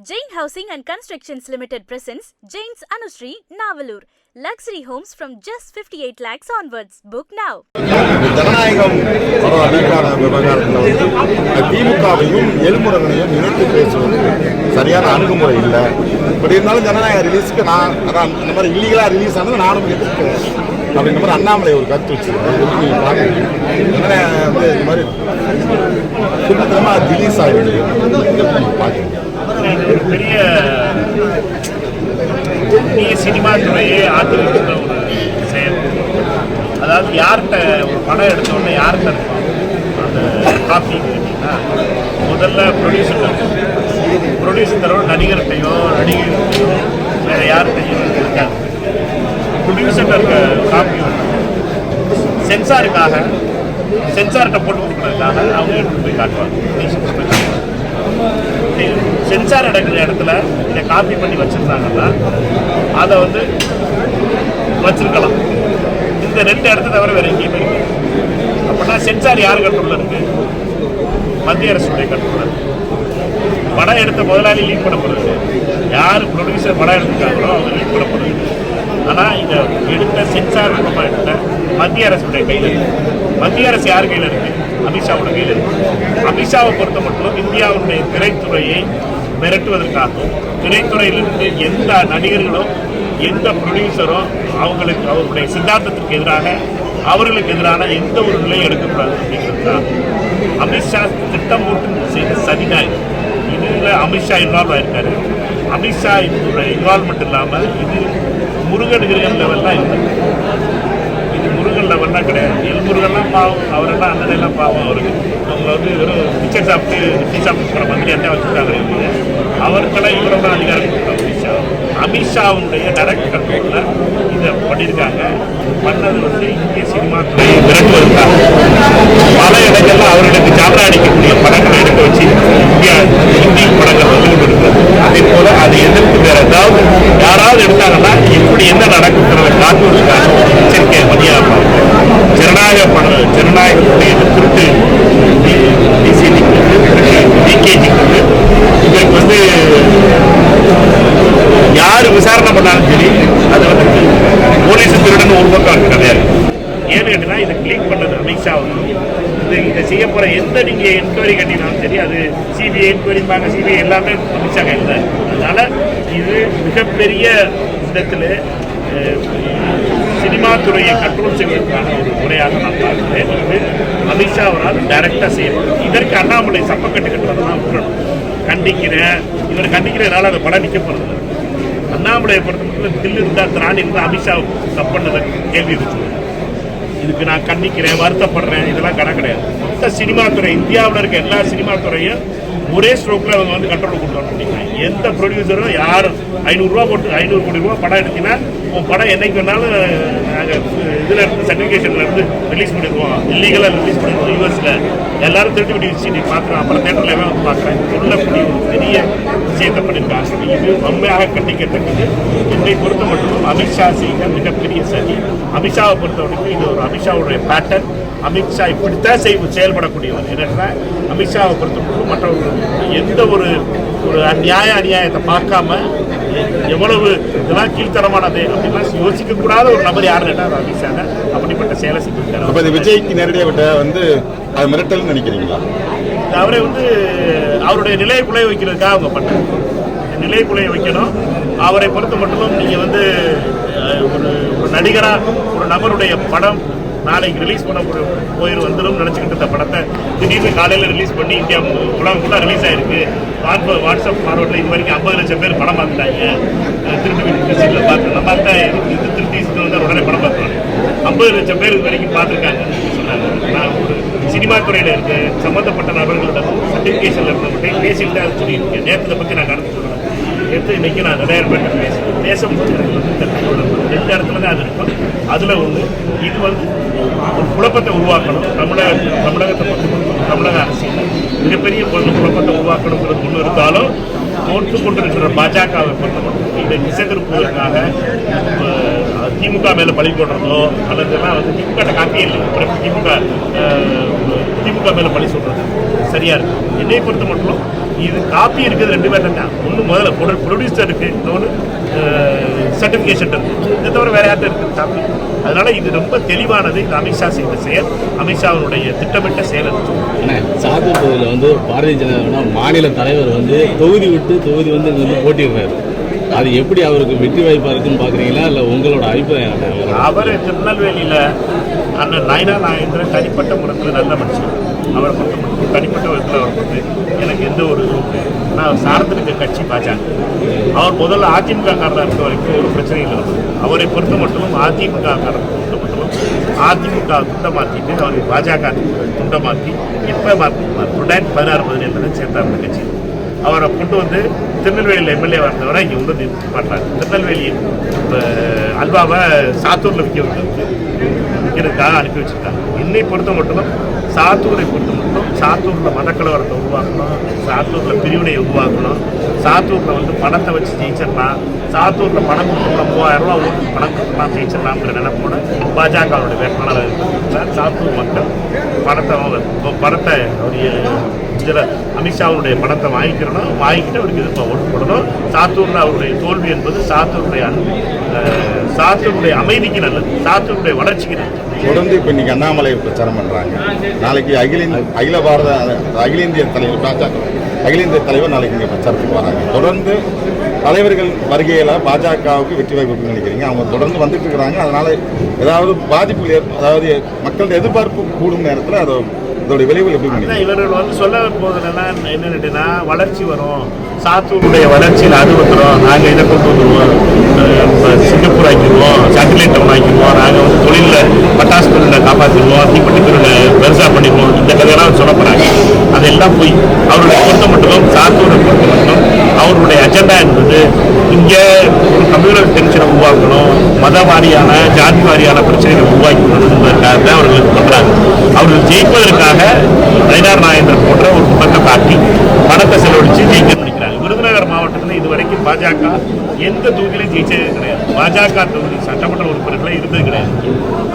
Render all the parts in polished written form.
Jain Housing and Constructions Limited presents Jain's Anushree, Navalur. Luxury homes from just 58 lakhs onwards. Book now. ஜனநாயகம் அதிகார விவகாரத்தில் திமுகவையும் எல்முருகனையும் இணைத்து பேசுவது சரியான அணுகுமுறை இல்லை. இப்படி இருந்தாலும் ஜனநாயக ரிலீஸுக்கு நான் அதான் இந்த மாதிரி இல்லீகலாக ரிலீஸ் ஆனது நானும் எதிர்க்கிறேன் அப்படின்ற மாதிரி அண்ணாமலை ஒரு கருத்து வச்சுருக்கேன். நீங்கள் பார்க்குறீங்க ஜனநாயகம் வந்து இந்த மாதிரி சுத்தமாக ரிலீஸ் ஆகிடுது. பார்க்குறீங்க பெரிய இந்திய சினிமா துறையே ஆதரிக்கின்ற ஒரு செயல். அதாவது யார்கிட்ட ஒரு படம் எடுத்தோடனே யார்கிட்ட இருக்கும் அந்த காப்பி கேட்டீங்கன்னா முதல்ல ப்ரொடியூசரோட நடிகர்கிட்டையோ நடிகர்கிட்டையோ வேற யார்கிட்டையும் இருக்காது. ப்ரொடியூசர்கிட்ட இருக்க காப்பி சென்சார்கிட்ட போட்டு கொடுக்குறதுக்காக அவங்க எடுத்து போய் காட்டுவாங்க. சென்சார் நடக்கிற இடத்துல இதை காப்பி பண்ணி வச்சிருந்தாங்கன்னா அதை வந்து வச்சிருக்கலாம். இந்த ரெண்டு இடத்த தவிர வேற எங்கேயுமே இருக்கு. அப்படின்னா சென்சார் யார் கண்ட்ரோல்ல இருக்கு? மத்திய அரசுடைய கண்ட்ரோல்ல இருக்கு. படம் எடுத்த முதலாளி லீக் பண்ண போறது, யார் ப்ரொடியூசர் படம் எடுத்துக்காங்களோ அவங்க லீக் பண்ண போறது. ஆனால் இதை எடுத்த சென்சார் மூலமாக எடுத்த மத்திய அரசுடைய கையில் இருக்கு. மத்திய அரசு யார் கையில் இருக்கு? அமித்ஷாவோட கையில் இருக்கு. அமித்ஷாவை பொறுத்த மட்டும் இந்தியாவுடைய திரைத்துறையை மிரட்டுவதற்காகவும் திரைத்துறையிலிருந்து எந்த நடிகர்களும் எந்த ப்ரொடியூசரும் அவருடைய சித்தாந்தத்திற்கு எதிராக அவர்களுக்கு எதிரான எந்த ஒரு நிலையும் எடுக்கக்கூடாது அப்படிங்கிறது தான் அமித்ஷா திட்டம் போட்டு செய்த சதிதான். இதில் அமித்ஷா இன்வால்வ் ஆயிருக்காரு. அமித்ஷா இதோட இன்வால்மெண்ட் இல்லாமல் இது முருகன் லெவல்லாம் இல்லை. இது முருகன் லெவல்லாம் கிடையாது. எல்முருகெல்லாம் பாவம், அவரெல்லாம் அண்ணனெல்லாம் பாவம். அவருக்கு அவங்க வந்து வெறும் பிச்சர் சாப்பிட்டு டீ சாப்பிட்டு போகிற மந்திரியாத்தான் வச்சுருக்காங்க. அவருக்கெல்லாம் இவரோட அதிகாரம் கொடுத்தாங்க. அமித்ஷாவுடைய டைரக்ட் கண்ட்ரோலில் இதை பண்ணியிருக்காங்க. பண்ணது வந்து இந்திய சினிமா துறையை மிரட்டுவதற்காக பல இடங்கள்ல அவர்களுக்கு சாப்பிட அடிக்கக்கூடிய படங்களை எடுக்க வச்சு இந்திய படங்கள் வந்து இருக்கிறது. அதே போல அதை எதிர்த்து வேற ஏதாவது யாராவது எடுத்தாங்கன்னா இப்படி என்ன நடக்குங்கிறத காட்டுவதற்காக எச்சரிக்கை மணியாக ஜனநாயகத்துடைய திருட்டு டிகேஜிக்கு இதற்கு வந்து யாரு விசாரணை பண்ணாலும் சரி அதை வந்து போலீஸ் திருடன் ஒரு பக்கம் இருக்கு கிடையாது. ஏன்னு கேட்டீங்கன்னா இதை கிளிக் பண்ணது அமித்ஷா வந்து இதை செய்ய போற எந்த நீங்க என்கொயரி கட்டினாலும் சரி அது சிபிஐ என்கொயரிப்பாங்க. சிபிஐ எல்லாமே அமித்ஷா கையில் தான். அதனால இது மிகப்பெரிய விதத்தில் சினிமா துறையை கண்ட்ரோல் செய்வதற்கான ஒரு முறையாக நான் பார்க்கிறேன். இது அமித்ஷா அவரால் டைரக்டா செய்யணும். இதற்கு அண்ணாமலை சப்பக்கட்டு கட்டுறதுதான் விட்டுறணும். இவர் கண்டிக்கிறதுனால அந்த படம் நிற்க போறது. அண்ணாமலையை பொறுத்த மட்டும் தில்லு இருந்தா திராணி இருந்தால் அமித்ஷா தப்புன்னதை கேள்வி இருக்கு. இதுக்கு நான் கண்டிக்கிறேன், வருத்தப்படுறேன், இதெல்லாம் கணக்கு கிடையாது. மொத்த சினிமா துறை இந்தியாவில் இருக்க எல்லா சினிமா துறையும் ஒரே ஸ்ட்ரோக்கில் அவங்க வந்து கண்ட்ரோல் கொடுத்தாங்க. எந்த ப்ரொடியூசரும் யாரும் 500 ரூபா போட்டு 500 கோடி ரூபா படம் எடுத்தீங்கன்னா உன் படம் என்னைக்கு வேணாலும் நாங்கள் இதில் இருந்து சர்டிஃபிகேஷன்ல இருந்து ரிலீஸ் பண்ணிடுவோம், இல்லீகலாக ரிலீஸ் பண்ணிடுவோம். யூஎஸ்ல எல்லாரும் திருட்டு விட்டு வச்சு நீ பார்க்குறேன், அப்புறம் தேட்டரில் வந்து பார்க்குறேன் சொல்லக்கூடிய ஒரு பெரிய விஷயத்தை பண்ணியிருக்காங்க. இது உண்மையாக கண்டிக்கத்தக்கது. என்னை பொறுத்த மட்டும் அமித்ஷா செய்த மிகப்பெரிய சதி. அமித்ஷாவை பொறுத்தவரைக்கும் இது ஒரு அமித்ஷாவுடைய பேட்டர்ன். அமித்ஷா இப்படித்தான் செயல்படக்கூடியவர். ஏன்னா அமித்ஷாவை பொறுத்த மட்டும் மற்றவர்கள் எந்த ஒரு அநியாயத்தை பார்க்காம எவ்வளவு இதெல்லாம் கீழ்த்தரமானது அப்படின்லாம் யோசிக்க கூடாத ஒரு நபர் யாரு கேட்டால் அமித்ஷா அப்படிப்பட்ட செயலை செஞ்சிருக்காரு. விஜய்க்கு நேரடியாக விட்ட வந்து அது மிரட்டல் நினைக்கிறீங்களா? அவரை வந்து அவருடைய நிலையை குலைய வைக்கிறதுக்காக அவங்க பண்ண நிலையை குலைய வைக்கணும். அவரை பொறுத்த மட்டும் நீங்கள் வந்து ஒரு நடிகராக ஒரு நபருடைய படம் நாளைக்கு ரிலீஸ் பண்ண போயிரு வந்துடும் நினச்சிக்கிட்டு இந்த படத்தை திடீர்னு காலையில் ரிலீஸ் பண்ணி இந்தியா உலகம் ஃபுல்லாக ரிலீஸ் ஆகிருக்கு. வாட்ஸ்அப் ஃபார்வர்டில் இது வரைக்கும் 50 லட்சம் பேர் படம் பார்த்துட்டாங்க. திருட்டு வீட்டு பார்த்து நம்ம இது திருட்டி வந்து உடனே படம் பார்த்துருவாங்க. 50 லட்சம் பேர் இது வரைக்கும் பார்த்துருக்காங்க சொன்னாங்க. நான் ஒரு சினிமா துறையில் இருக்க சம்மந்தப்பட்ட நபர்களிடம் சர்டிஃபிகேஷனில் இருந்தவங்கள்ட்ட பேசிட்டு தான் சொல்லியிருக்கேன். நேரத்தை பற்றி நான் கருத்து சொல்கிறேன். எடுத்து இன்றைக்கி நான் 2000 பேர்கிட்ட பேசும்போது எனக்கு 2 இடத்துல தான் அது இருக்கும். அதில் ஒன்று இது வந்து ஒரு குழப்பத்தை உருவாக்கணும். தமிழகத்தை பொறுத்த தமிழக அரசியல் மிகப்பெரிய குழப்பத்தை உருவாக்கணுங்கிறது ஒன்று இருந்தாலும் தோற்று கொண்டிருக்கிற பாஜகவை பொறுத்த இதை திசை திருப்புவதற்காக திமுக மேலே பழி போடுறதோ அல்லதுலாம் வந்து திமுக காப்பியே இல்லை. திமுக மேலே பழி சொல்றது சரியா இருக்கு. என்னை பொறுத்த மட்டும் இது காப்பி இருக்குது 2 பேர் தான். ஒன்று முதல்ல ப்ரொடியூசர் இருக்குது, இன்னொன்று சர்டிஃபிகேஷன் இருக்குது. இதை தவிர வேறு யார்கிட்ட இருக்குது காப்பி? அதனால இது ரொம்ப தெளிவானது. இது அமித்ஷா செய்த செயல், அமித்ஷாவுடைய திட்டமிட்ட செயல். சாத்தூர் தொகுதியில் வந்து பாரதிய ஜனதா மாநில தலைவர் வந்து தொகுதி விட்டு தொகுதி வந்து போட்டிடுறாரு. அது எப்படி அவருக்கு வெற்றி வாய்ப்பாக இருக்குன்னு பார்க்குறீங்களா, இல்லை உங்களோட அபிப்பிராயம்? அவர் திருநெல்வேலியில் அண்ணன் நயனா நாகேந்திரன் தனிப்பட்ட முறையில் நல்ல மனுஷன். அவரை பொறுத்த மட்டும் தனிப்பட்ட விதத்தில் அவர் வந்து எனக்கு எந்த ஒரு நான் சார்ந்திருக்க கட்சி பாஜக. அவர் முதல்ல அதிமுக காரராக இருக்க வரைக்கும் ஒரு பிரச்சனையில் இருந்தது. அவரை பொறுத்த மட்டும் அதிமுக காரரை பொறுத்த மட்டும் அதிமுக துண்டை மாற்றிட்டு அவர் பாஜக துண்டை மாற்றி இப்போ மாற்றி 2016-17 சேர்ந்தார் அந்த கட்சி. அவரை கொண்டு வந்து திருநெல்வேலியில் எம்எல்ஏ வந்தவரை இங்கே வந்து பண்ணுறாங்க. திருநெல்வேலி அல்வாவை சாத்தூரில் விற்கிறதுக்காக அனுப்பி வச்சுருக்காங்க. என்னை பொறுத்த மட்டும் சாத்தூரை பொறுத்த மட்டும் சாத்தூரில் மதக்கலவரத்தை உருவாக்கணும், சாத்தூரில் பிரிவினையை உருவாக்கணும், சாத்தூரில் வந்து பணத்தை வச்சு ஜெயிச்சிடலாம், சாத்தூரில் பணம் கொடுத்தோம்னா 3000 ரூபா ஓட்டு பணம் கொடுத்தோம்னா ஜெயிச்சிடலாம்ங்கிற நினைப்போட பாஜகவுடைய வேட்பாளர் இருக்கிறார். சாத்தூர் மக்கள் பணத்தை அவருடைய இதில் அமித்ஷாவுடைய பணத்தை வாங்கிக்கிட்டு அவருக்கு எதிர்ப்பாக ஓட்டு போடணும். சாத்தூரில் அவருடைய தோல்வி என்பது சாத்தூருடைய அமைதிக்கு நல்லது, சாத்தூருடைய வளர்ச்சிக்கு நல்லது. தொடர்ந்து இப்போ இன்னைக்கு அண்ணாமலை பிரச்சாரம் பண்ணுறாங்க. நாளைக்கு அகில இந்திய தலைவர் நாளைக்கு இங்கே பிரச்சாரத்துக்கு வராங்க. தொடர்ந்து தலைவர்கள் வருகையில் பாஜகவுக்கு வெற்றி வாய்ப்பு நினைக்கிறீங்க? அவங்க தொடர்ந்து வந்துட்டு இருக்கிறாங்க. அதனால ஏதாவது பாதிப்பு அதாவது மக்களுடைய எதிர்பார்ப்பு கூடும் நேரத்தில் இதோடைய விளைவுகள் எப்படி நினைக்கிறீங்க? இவர்கள் வந்து சொல்ல போதுலாம் என்னன்னா வளர்ச்சி வரும், சாத்தூருடைய வளர்ச்சியில் அது வந்துடும், நாங்கள் இதை கொண்டு வந்துடுவோம், சிங்கப்பூர் ஆக்கிடுவோம், சேட்டலைட் டவுன் ஆக்கிடுவோம், நாங்கள் வந்து தொழிலில் பட்டாசு தொழிலில் காப்பாற்றிடுவோம், தீப்பெட்டி தொழிலை பெருசாக பண்ணிடுவோம், இந்த கதையெல்லாம் சொல்ல போகிறாங்க. அதெல்லாம் போய் அவருடைய பொறுத்த மட்டும் சாத்தூரை பொறுத்த மட்டும் அவருடைய அஜெண்டா என்பது இங்கே ஒரு கம்யூனல் டென்ஷனை உருவாக்கணும், மத வாரியான ஜாதி வாரியான பிரச்சனைகளை உருவாக்கணும் என்பதற்காக தான் அவர்களுக்கு பண்ணுறாங்க. அவர்கள் ஜெயிப்பதற்காக நயனார் நாகேந்திரன் போன்ற ஒரு முகத்தை காட்டி பணத்தை செலவழித்து ஜெயிக்க நினைக்கிறாங்க. விருதுநகர் மாவட்டத்தில் இதுவரைக்கும் பாஜக எந்த தொகுதியிலும் ஜெயிச்சதே கிடையாது. பாஜக தொகுதி சட்டமன்ற உறுப்பினர்களே இருந்தது கிடையாது.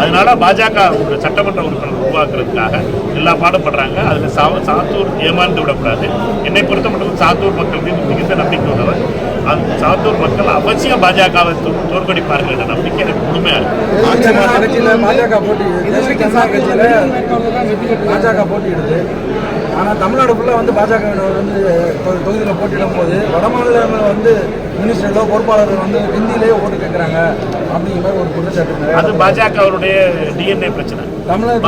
அதனால பாஜக சட்டமன்ற உறுப்பினர் உருவாக்குறதுக்காக எல்லா பாடுபடுறாங்க. அதில் சாத்தூர் ஏமாந்து விடக்கூடாது. என்னை பொறுத்த மட்டும் சாத்தூர் மக்கள் மீது மிகுந்த நம்பிக்கை உள்ளவர். சாத்தூர் மக்கள் அவசியம் பாஜகவை தோற்கடிப்பார்கள் என்ற நம்பிக்கை எனக்கு முழுமையாக பாஜக போட்டியிடுது. ஆனால் தமிழ்நாடு ஃபுல்லாக வந்து பாஜக வந்து தொகுதியில் போட்டியிடும் போது வட மாநிலங்களில் வந்து மினிஸ்டர்களோ பொறுப்பாளர்கள் வந்து ஹிந்தியிலேயே ஓட்டு கேட்குறாங்க அப்படிங்கிற மாதிரி ஒரு குற்றச்சாட்டு. அது பாஜக அவருடைய டிஎன்ஏ பிரச்சனை.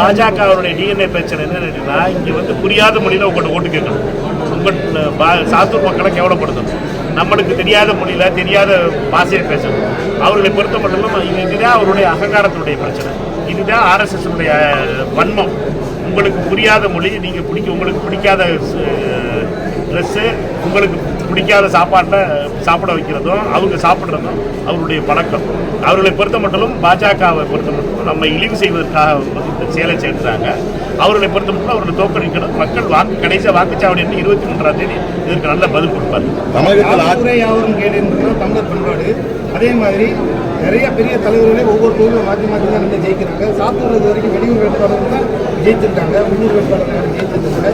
பாஜக அவருடைய டிஎன்ஏ பிரச்சனை என்னன்னா இங்கே வந்து புரியாத மொழியில் உங்கள்கிட்ட ஓட்டு கேட்கணும். உங்கள் சாத்தூர் மக்களை கேவலப்படுத்தணும். நம்மளுக்கு தெரியாத மொழியில் தெரியாத பாஷையை பேசணும். அவர்களை பொறுத்த மட்டும் இதுதான் அவருடைய அகங்காரத்தினுடைய பிரச்சனை. இதுதான் ஆர்எஸ்எஸ்னுடைய வன்மம். உங்களுக்கு புரியாத மொழி, நீங்கள் உங்களுக்கு பிடிக்காத ட்ரெஸ்ஸு, உங்களுக்கு பிடிக்காத சாப்பிட வைக்கிறதும் அவங்க சாப்பிட்றதும் அவருடைய பழக்கம். அவர்களை பொறுத்த மட்டும் பாஜகவை பொறுத்த மட்டும் நம்ம இழிவு செய்வதற்காக இந்த செயலை சேர்த்துறாங்க. அவர்களை பொறுத்த மட்டும் அவர்களை தோற்கடிக்கணும். மக்கள் கடைசியாக வாக்குச்சாவடி 23ஆம் தேதி இதற்கு நல்ல பதில் கொடுப்பார். தமிழகத்தில் யாவரும் கேடுன்றது தமிழர் பண்பாடு. அதே மாதிரி நிறைய பெரிய தலைவர்களே ஒவ்வொரு தொழிலும் மாற்றி தான் வந்து ஜெயிக்கிறாங்க. சாத்தூர் இது வரைக்கும் வெளியூர் வேட்பாளர்கள் தான் ஜெயிச்சிருக்காங்க, உள்ளூர் வேட்பாளர்கள் ஜெயிச்சிருக்காங்க.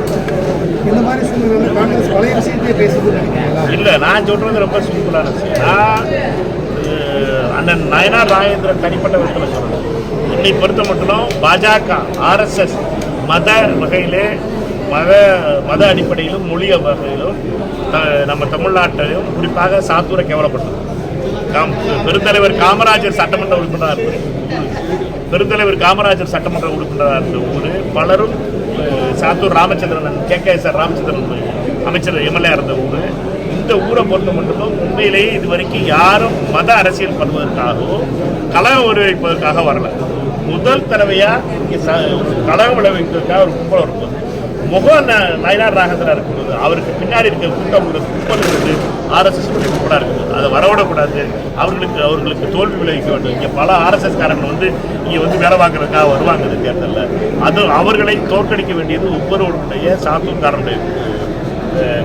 இந்த மாதிரி சூழ்நிலை காங்கிரஸ் பழைய விஷயத்தையே பேசுதுன்னு நினைக்கிறீங்களா? இல்லை, நான் சொல்றது ரொம்ப சிம்பிளான விஷயம். நான் அண்ணன் நயனார் நாகேந்திரன் தனிப்பட்ட விதத்தில் சொல்லணும். என்னை பொறுத்த மட்டும் பாஜக ஆர்எஸ்எஸ் மத வகையிலே மத அடிப்படையிலும் மொழிய வகையிலும் நம்ம தமிழ்நாட்டிலும் குறிப்பாக சாத்தூரை கேவலப்பட்டது. பெருந்தலைவர் காமராஜர் சட்டமன்ற உறுப்பினராக இருந்த ஊர் பலரும் சாத்தூர் ராமச்சந்திரன் KKSR ராமச்சந்திரன் அமைச்சர் எம்எல்ஏ இருந்த ஊர். இந்த ஊரை பொறுத்த மட்டும் உண்மையிலேயே இதுவரைக்கும் யாரும் மத அரசியல் பண்ணுவதற்காகவோ கலகம் விளைவிப்பதற்காக வரல. முதல் தடவையாக இங்கே கலகம் விளைவிப்பதற்காக ஒரு கும்பல் இருக்கும். முகம் நயனார் நாகேந்திரா இருக்கிறது, அவருக்கு பின்னாடி இருக்கிற கூட்டம் கும்பல் இருக்குது, ஆர்எஸ்எஸ் கும்பலாக இருக்குது. அதை வரவிடக்கூடாது. அவர்களுக்கு தோல்வி விளைவிக்க வேண்டும். இங்கே பல ஆர்எஸ்எஸ் காரர்கள் வந்து இங்கே வந்து வேலை வாங்குறதுக்காக வருவாங்க இந்த தேர்தலில். அது அவர்களை தோற்கடிக்க வேண்டியது ஒவ்வொருவருடைய சாத்தூர்காரனுடைய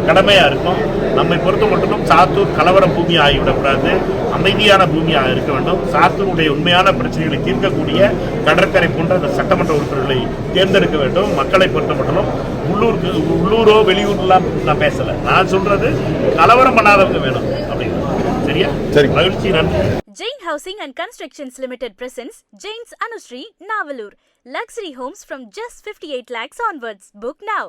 கடமையாக இருக்கும். நம்மை பொறுத்த மட்டும் சாத்தூர் கலவர பூமி ஆகிவிடக்கூடாது, அமைதியான பூமியாக இருக்க வேண்டும். சாத்தூருடைய உண்மையான பிரச்சனைகளை தீர்க்கக்கூடிய கடற்கரை போன்ற அந்த சட்டமன்ற உறுப்பினர்களை தேர்ந்தெடுக்க வேண்டும். மக்களை பொறுத்த மட்டும் உள்ளூரோ வெளியூர்லாம் நான் பேசலை. நான் சொல்றது கலவரம் பண்ணாதவங்க வேணும் அப்படிங்கிறது. சரியா? சரி. மகிழ்ச்சி, நன்றி. Jain Housing and Constructions Limited presents Jain's Anushree, Navalur. Luxury homes from just 58 lakhs onwards. Book now.